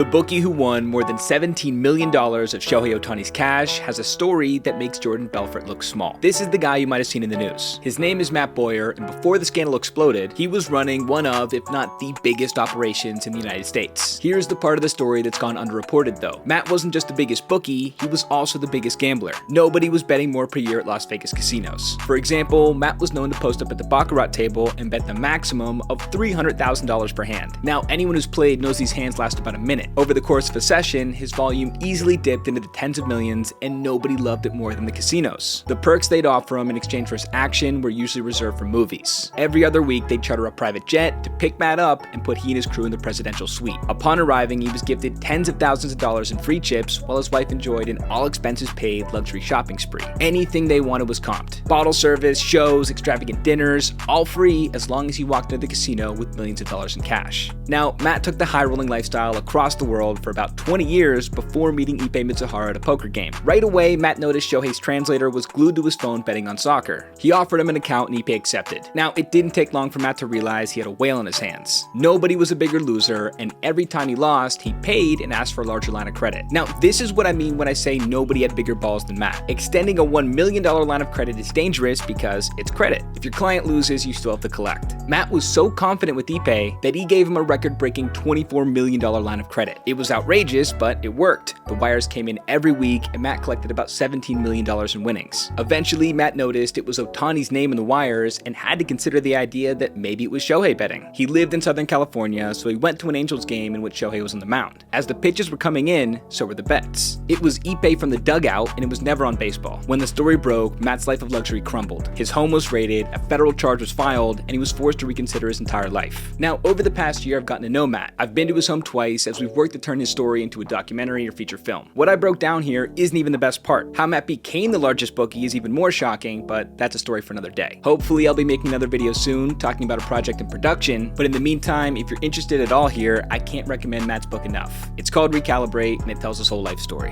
The bookie who won more than $17 million of Shohei Ohtani's cash has a story that makes Jordan Belfort look small. This is the guy you might have seen in the news. His name is Matt Boyer, and before the scandal exploded, he was running one of, if not the biggest operations in the United States. Here's the part of the story that's gone underreported though. Matt wasn't just the biggest bookie, he was also the biggest gambler. Nobody was betting more per year at Las Vegas casinos. For example, Matt was known to post up at the baccarat table and bet the maximum of $300,000 per hand. Now, anyone who's played knows these hands last about a minute. Over the course of a session, his volume easily dipped into the tens of millions, and nobody loved it more than the casinos. The perks they'd offer him in exchange for his action were usually reserved for movies. Every other week, they'd charter a private jet to pick Matt up and put he and his crew in the presidential suite. Upon arriving, he was gifted tens of thousands of dollars in free chips, while his wife enjoyed an all-expenses-paid luxury shopping spree. Anything they wanted was comped. Bottle service, shows, extravagant dinners, all free as long as he walked into the casino with millions of dollars in cash. Now, Matt took the high-rolling lifestyle across the world for about 20 years before meeting Ippei Mitsuhara at a poker game. Right away, Matt noticed Shohei's translator was glued to his phone betting on soccer. He offered him an account and Ippei accepted. Now, it didn't take long for Matt to realize he had a whale in his hands. Nobody was a bigger loser, and every time he lost, he paid and asked for a larger line of credit. Now, this is what I mean when I say nobody had bigger balls than Matt. Extending a $1 million line of credit is dangerous because it's credit. If your client loses, you still have to collect. Matt was so confident with Ippei that he gave him a record-breaking $24 million line of credit. It was outrageous, but it worked. The wires came in every week, and Matt collected about $17 million in winnings. Eventually, Matt noticed it was Ohtani's name in the wires and had to consider the idea that maybe it was Shohei betting. He lived in Southern California, so he went to an Angels game in which Shohei was on the mound. As the pitches were coming in, so were the bets. It was Ippei from the dugout, and it was never on baseball. When the story broke, Matt's life of luxury crumbled. His home was raided, a federal charge was filed, and he was forced to reconsider his entire life. Now, over the past year, I've gotten to know Matt. I've been to his home twice as we've worked to turn his story into a documentary or feature film. What I broke down here isn't even the best part. How Matt became the largest bookie is even more shocking, but that's a story for another day. Hopefully, I'll be making another video soon talking about a project in production, but in the meantime, if you're interested at all here, I can't recommend Matt's book enough. It's called Recalibrate, and it tells his whole life story.